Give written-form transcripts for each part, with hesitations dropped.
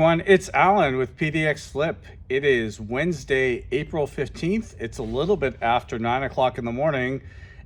everyone, it's Alan with PDX Flip. It is Wednesday, April 15th. It's a little bit after 9 o'clock in the morning,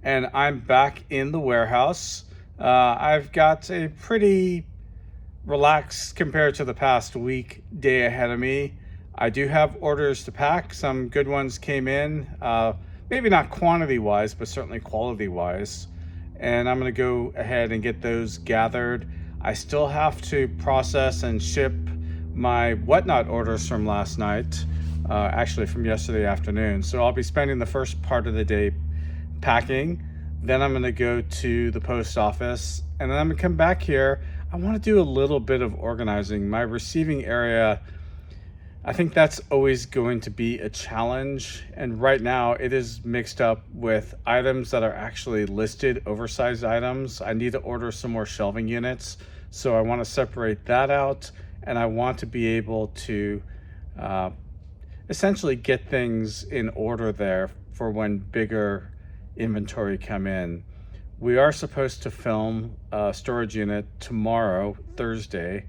and I'm back in the warehouse. I've got a pretty relaxed compared to the past week day ahead of me. I do have orders to pack. Some good ones came in, maybe not quantity wise, but certainly quality wise. And I'm going to go ahead and get those gathered. I still have to process and ship my whatnot orders from last night, actually from yesterday afternoon. So I'll be spending the first part of the day packing. Then I'm going to go to the post office, and then I'm going to come back here. I want to do a little bit of organizing. My receiving area, I think that's always going to be a challenge. And right now it is mixed up with items that are actually listed, oversized items. I need to order some more shelving units. So I want to separate that out, and I want to be able to essentially get things in order there for when bigger inventory come in. We are supposed to film a storage unit tomorrow, Thursday.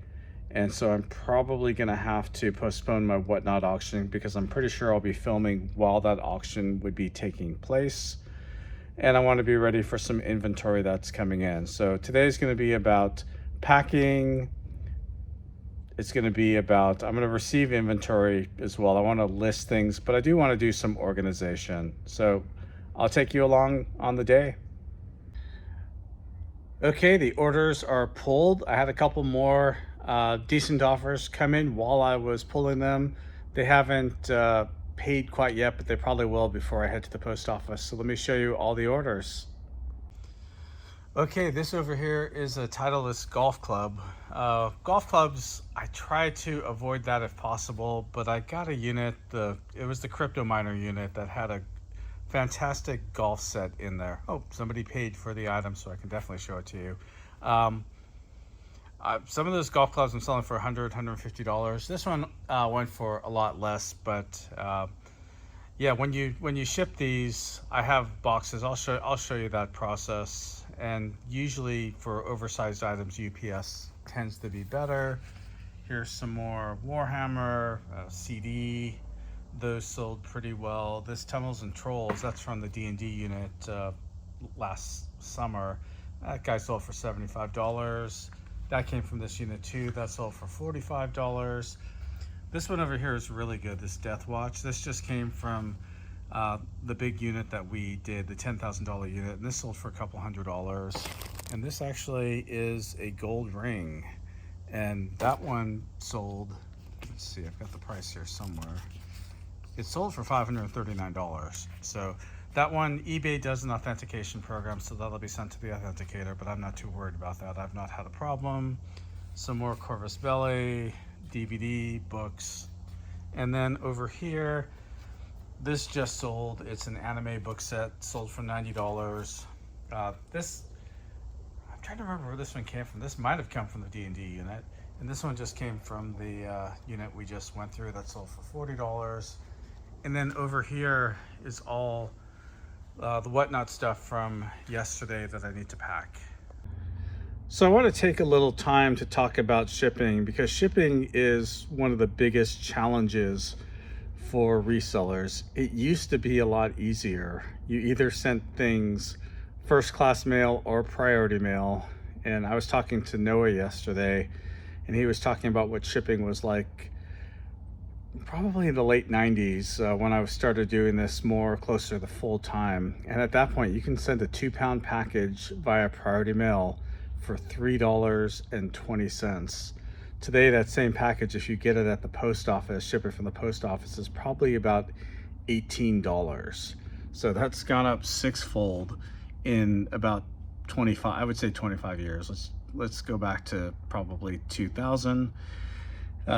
And so I'm probably gonna have to postpone my whatnot auction because I'm pretty sure I'll be filming while that auction would be taking place. And I wanna be ready for some inventory that's coming in. So today's gonna be about packing. It's gonna be about, I'm gonna receive inventory as well. I wanna list things, but I do wanna do some organization. So I'll take you along on the day. Okay, the orders are pulled. I had a couple more decent offers come in while I was pulling them. They haven't paid quite yet, but they probably will before I head to the post office. So let me show you all the orders. Okay, this over here is a Titleist golf club. Golf clubs, I try to avoid that if possible, but I got a unit, it was the Crypto Miner unit that had a fantastic golf set in there. Oh, somebody paid for the item, so I can definitely show it to you. Some of those golf clubs I'm selling for $100, $150. This one went for a lot less, but yeah, when you ship these, I have boxes. I'll show you that process. And usually for oversized items, UPS tends to be better. Here's some more Warhammer CD. Those sold pretty well. This Tunnels and Trolls, that's from the D&D unit last summer. That guy sold for $75. That came from this unit too. That sold for $45. This one over here is really good, this Death Watch. This just came from the big unit that we did, the $10,000 unit, and this sold for a couple $100. And this actually is a gold ring. And that one sold, let's see, I've got the price here somewhere. It sold for $539. So that one, eBay does an authentication program, so that'll be sent to the authenticator, but I'm not too worried about that. I've not had a problem. Some more Corvus Belli, DVD, books. And then over here, this just sold. It's an anime book set, sold for $90. This, I'm trying to remember where this one came from. This might have come from the D&D unit. And this one just came from the unit we just went through that sold for $40. And then over here is all the whatnot stuff from yesterday that I need to pack. So I want to take a little time to talk about shipping, because shipping is one of the biggest challenges for resellers. It used to be a lot easier. You either sent things first class mail or priority mail. And I was talking to Noah yesterday, and he was talking about what shipping was like probably in the late 90s when I started doing this more closer to full time. And at that point, you can send a 2-pound package via priority mail for $3.20. Today, that same package, if you get it at the post office, ship it from the post office, is probably about $18. So that's gone up sixfold in about 25, I would say 25 years. Let's go back to probably 2000,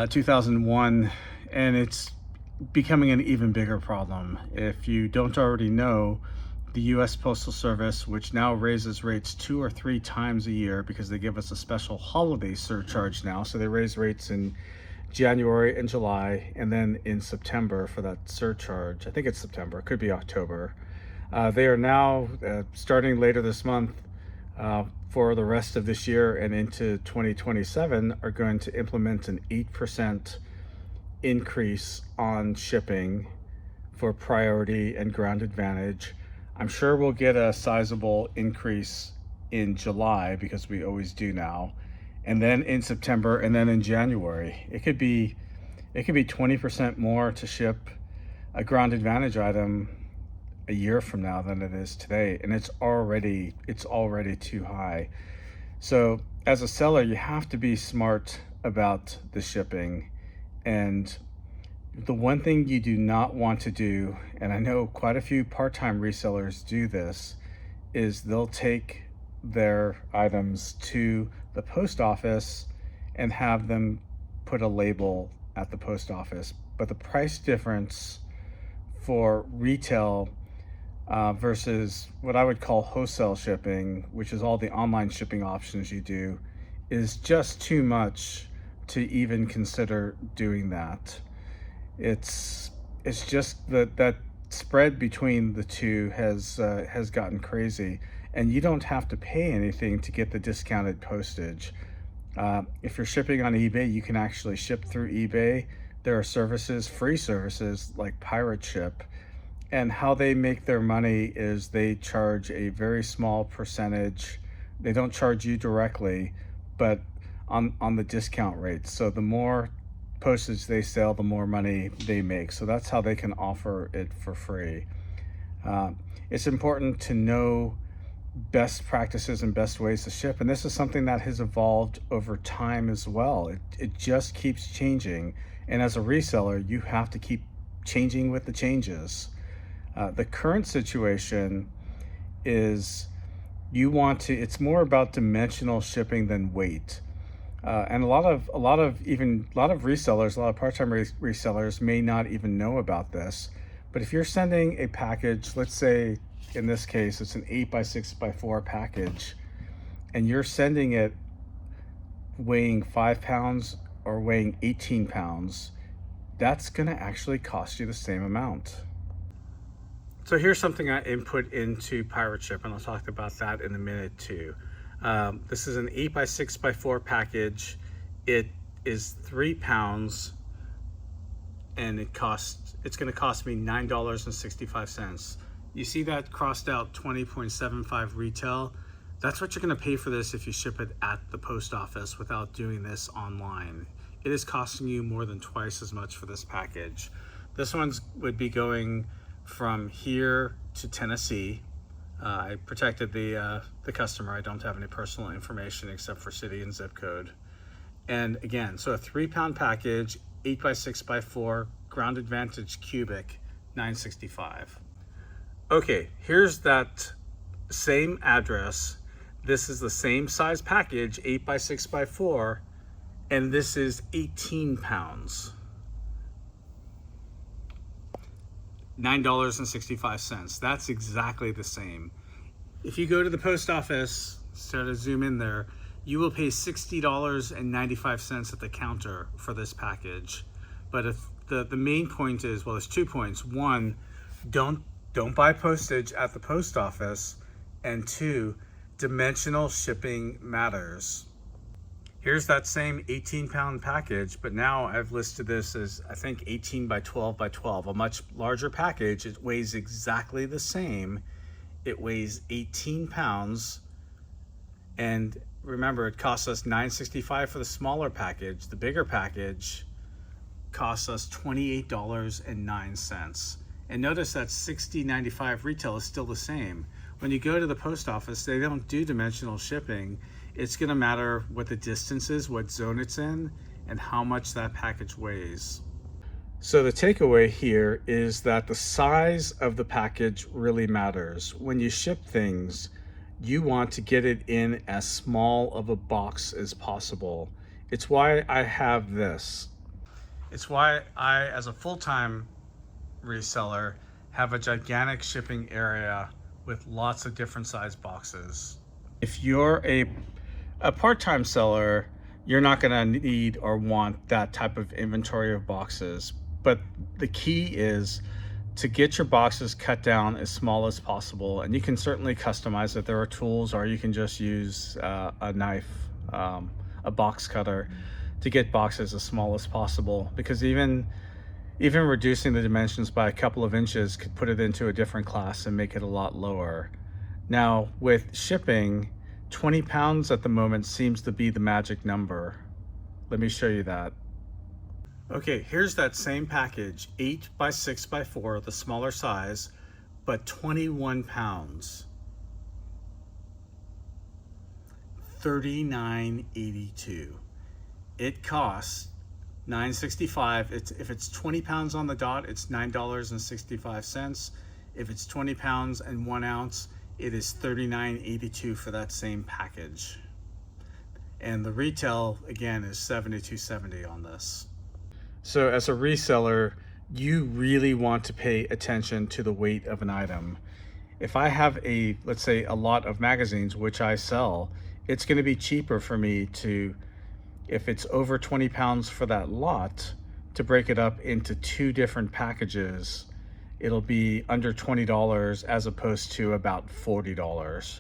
2001. And it's becoming an even bigger problem. If you don't already know, the US Postal Service, which now raises rates 2 or 3 times a year because they give us a special holiday surcharge now. So they raise rates in January and July, and then in September for that surcharge. I think it's September, it could be October. They are now, starting later this month, for the rest of this year and into 2027 are going to implement an 8% increase on shipping for priority and ground advantage. I'm sure we'll get a sizable increase in July, because we always do now, and then in September, and then in January. It could be 20% more to ship a ground advantage item a year from now than it is today, and it's already too high. So as a seller, you have to be smart about the shipping. And the one thing you do not want to do, and I know quite a few part-time resellers do this, is they'll take their items to the post office and have them put a label at the post office. But the price difference for retail versus what I would call wholesale shipping, which is all the online shipping options you do, is just too much to even consider doing that. It's just that spread between the two has gotten crazy, and you don't have to pay anything to get the discounted postage. If you're shipping on eBay, you can actually ship through eBay. There are services, free services like Pirate Ship, and how they make their money is they charge a very small percentage. They don't charge you directly, but on the discount rate. So the more postage they sell, the more money they make. So that's how they can offer it for free. It's important to know best practices and best ways to ship, and this is something that has evolved over time as well. It just keeps changing, and as a reseller, you have to keep changing with the changes. The current situation is it's more about dimensional shipping than weight. And a lot of resellers, a lot of part-time resellers may not even know about this. But if you're sending a package, let's say in this case, it's an 8x6x4 package, and you're sending it weighing 5 pounds or weighing 18 pounds, that's gonna actually cost you the same amount. So here's something I input into Pirate Ship, and I'll talk about that in a minute too. This is an 8x6x4 package. It is 3 pounds, and it's going to cost me $9.65. You see that crossed out 20.75 retail? That's what you're going to pay for this if you ship it at the post office without doing this online. It is costing you more than twice as much for this package. This would be going from here to Tennessee. I protected the customer. I don't have any personal information except for city and zip code. And again, so a 3 pound package, 8x6x4, ground advantage cubic, $9.65. Okay, here's that same address. This is the same size package, 8x6x4, and this is 18 pounds. $9.65. That's exactly the same. If you go to the post office, start to zoom in there, you will pay $60.95 at the counter for this package. But if the main point is, well, there's 2 points. One, don't buy postage at the post office, and 2, dimensional shipping matters. Here's that same 18 pound package, but now I've listed this as, I think, 18 by 12 by 12, a much larger package. It weighs exactly the same. It weighs 18 pounds. And remember, it costs us $9.65 for the smaller package. The bigger package costs us $28.09. And notice that $60.95 retail is still the same. When you go to the post office, they don't do dimensional shipping. It's going to matter what the distance is, what zone it's in, and how much that package weighs. So the takeaway here is that the size of the package really matters. When you ship things, you want to get it in as small of a box as possible. It's why I have this. It's why I, as a full-time reseller, have a gigantic shipping area with lots of different size boxes. If you're a part-time seller, you're not going to need or want that type of inventory of boxes. But the key is to get your boxes cut down as small as possible, and you can certainly customize it. There are tools, or you can just use a knife, a box cutter, to get boxes as small as possible, because even reducing the dimensions by a couple of inches could put it into a different class and make it a lot lower. Now, with shipping, 20 pounds at the moment seems to be the magic number. Let me show you that. Okay, here's that same package, 8 by 6 by 4, the smaller size, but 21 pounds. $39.82. It costs $9.65. If it's 20 pounds on the dot, it's $9.65. If it's 20 pounds and 1 ounce, it is $39.82 for that same package. And the retail, again, is $72.70 on this. So as a reseller, you really want to pay attention to the weight of an item. If I have let's say a lot of magazines, which I sell, it's going to be cheaper for me to, if it's over 20 pounds for that lot, to break it up into 2 different packages. It'll be under $20 as opposed to about $40.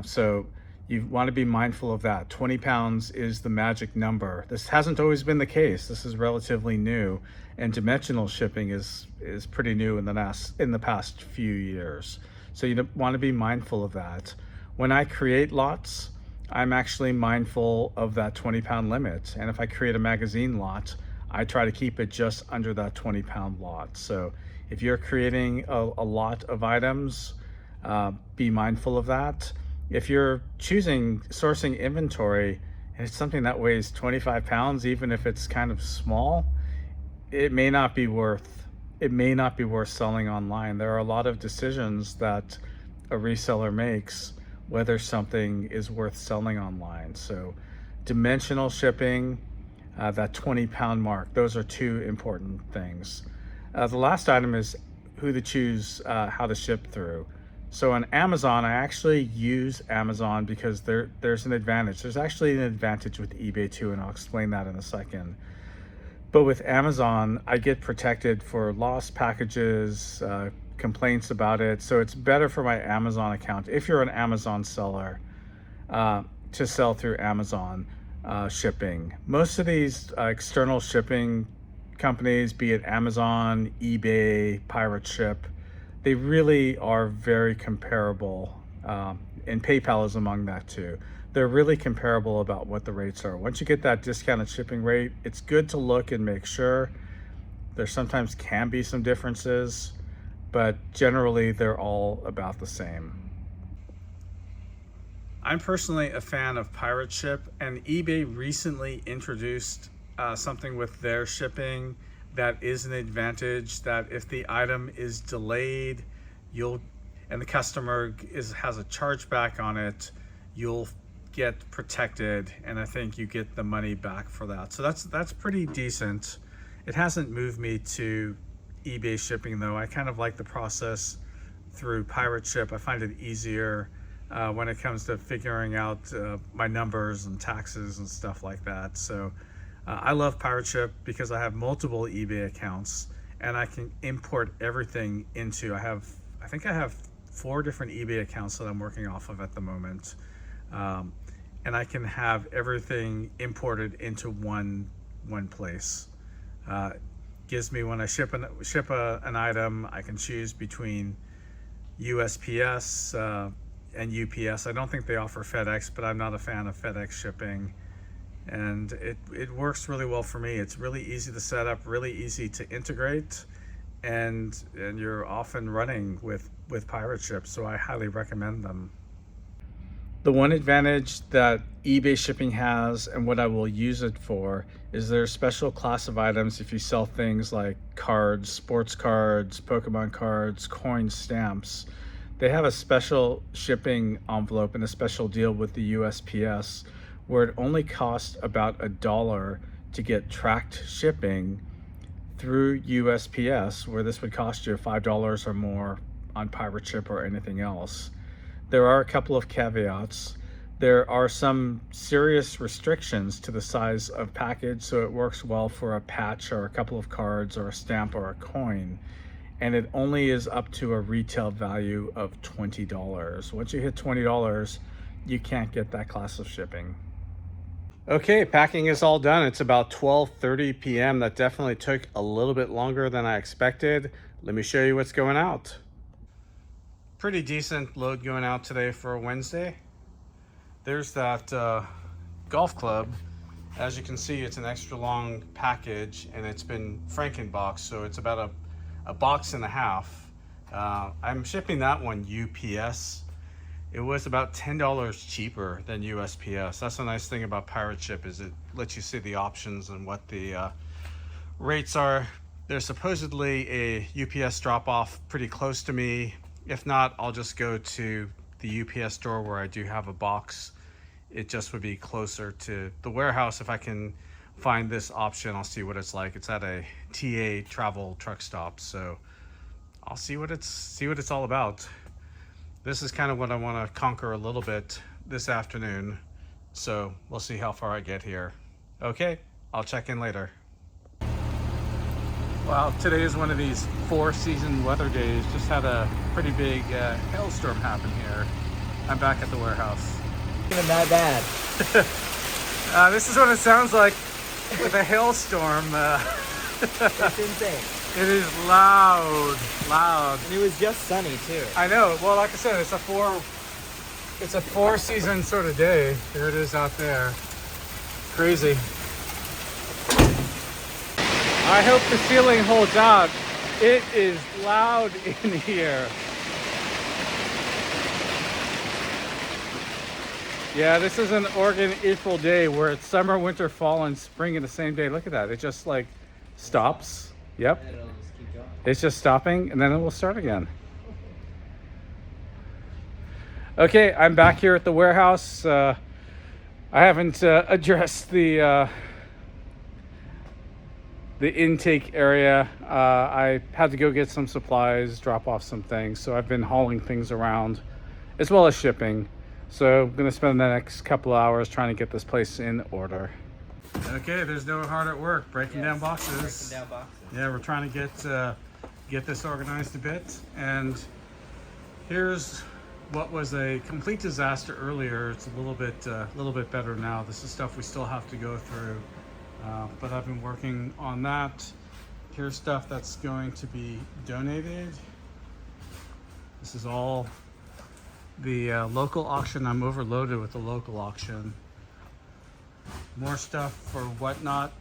So you want to be mindful of that. 20 pounds is the magic number. This hasn't always been the case. This is relatively new, and dimensional shipping is pretty new in the past few years. So you want to be mindful of that. When I create lots, I'm actually mindful of that 20-pound limit. And if I create a magazine lot, I try to keep it just under that 20-pound lot. So if you're creating a lot of items, be mindful of that. If you're sourcing inventory and it's something that weighs 25 pounds, even if it's kind of small, it may not be worth selling online. There are a lot of decisions that a reseller makes whether something is worth selling online. So dimensional shipping, that 20-pound mark, those are 2 important things. The last item is who to choose, how to ship through. So on Amazon, I actually use Amazon because there's an advantage. There's actually an advantage with eBay too, and I'll explain that in a second. But with Amazon, I get protected for lost packages, complaints about it. So it's better for my Amazon account, if you're an Amazon seller, to sell through Amazon shipping. Most of these external shipping companies, be it Amazon, eBay, Pirate Ship, they really are very comparable, and PayPal is among that too. They're really comparable about what the rates are. Once you get that discounted shipping rate, it's good to look and make sure. There sometimes can be some differences, but generally they're all about the same. I'm personally a fan of Pirate Ship, and eBay recently introduced something with their shipping that is an advantage, that if the item is delayed, and the customer has a chargeback on it, you'll get protected, and I think you get the money back for that. So that's pretty decent. It hasn't moved me to eBay shipping though. I kind of like the process through Pirate Ship. I find it easier when it comes to figuring out my numbers and taxes and stuff like that. So I love Pirate Ship because I have multiple eBay accounts and I can import everything into, I think I have 4 different eBay accounts that I'm working off of at the moment. And I can have everything imported into one place. Gives me, when I ship an item, I can choose between USPS and UPS. I don't think they offer FedEx, but I'm not a fan of FedEx shipping. And it works really well for me. It's really easy to set up, really easy to integrate, and you're off and running with Pirate Ship, so I highly recommend them. The one advantage that eBay shipping has, and what I will use it for, is there's special class of items. If you sell things like cards, sports cards, Pokemon cards, coins, stamps, they have a special shipping envelope and a special deal with the USPS where it only costs about $1 to get tracked shipping through USPS, where this would cost you $5 or more on Pirate Ship or anything else. There are a couple of caveats. There are some serious restrictions to the size of package, so it works well for a patch or a couple of cards or a stamp or a coin. and it only is up to a retail value of $20. Once you hit $20, you can't get that class of shipping. Okay, packing is all done. It's about 12:30 p.m. That definitely took a little bit longer than I expected. Let me show you what's going out. Pretty decent load going out today for a Wednesday. There's that golf club. As you can see, it's an extra long package and it's been Frankenboxed, so it's about a box and a half. I'm shipping that one UPS. It was about $10 cheaper than USPS. That's the nice thing about Pirate Ship, is it lets you see the options and what the rates are. There's supposedly a UPS drop-off pretty close to me. If not, I'll just go to the UPS store where I do have a box. It just would be closer to the warehouse. If I can find this option, I'll see what it's like. It's at a TA travel truck stop, so I'll see what it's all about. This is kind of what I want to conquer a little bit this afternoon, so we'll see how far I get here. Okay, I'll check in later. Wow, today is one of these 4-season weather days. Just had a pretty big hailstorm happen here. I'm back at the warehouse. Even that bad. This is what it sounds like with a hailstorm. It's insane. It is loud. And it was just sunny too. I know. Well, like I said, it's a 4-season sort of day. There it is out there. Crazy. I hope the ceiling holds out. It is loud in here. Yeah, this is an Oregon April day where it's summer, winter, fall, and spring in the same day. Look at that. It just like stops. Yep. It'll just keep going. It's just stopping and then it will start again. Okay, I'm back here at the warehouse. I haven't addressed the intake area. I had to go get some supplies, drop off some things. So I've been hauling things around as well as shipping. So I'm gonna spend the next couple hours trying to get this place in order. Okay, there's no hard at work breaking down boxes. Breaking down boxes. Yeah, we're trying to get this organized a bit. And here's what was a complete disaster earlier. It's a little bit better now. This is stuff we still have to go through, but I've been working on that. Here's stuff that's going to be donated. This is all the local auction. I'm overloaded with the local auction. More stuff for whatnot,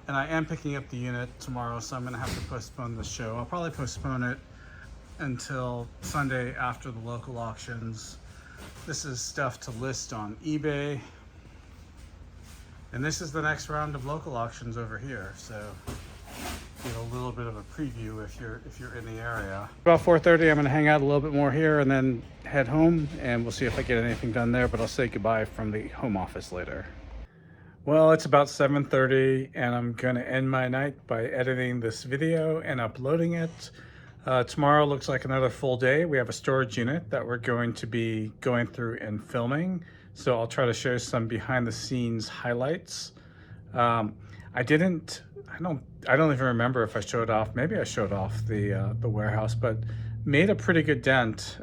and I am picking up the unit tomorrow, so I'm gonna have to postpone the show. I'll probably postpone it until Sunday after the local auctions. This is stuff to list on eBay, and this is the next round of local auctions over here, so get a little bit of a preview if you're in the area. About 4:30, I'm gonna hang out a little bit more here and then head home, and we'll see if I get anything done there, but I'll say goodbye from the home office later. Well, it's about 7:30 and I'm gonna end my night by editing this video and uploading it. Tomorrow looks like another full day. We have a storage unit that we're going to be going through and filming, so I'll try to show some behind the scenes highlights. I don't even remember if I showed off. Maybe I showed off the warehouse, but made a pretty good dent.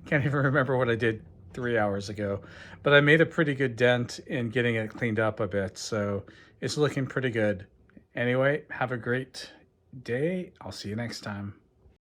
Can't even remember what I did 3 hours ago, but I made a pretty good dent in getting it cleaned up a bit, so it's looking pretty good. Anyway, have a great day. I'll see you next time.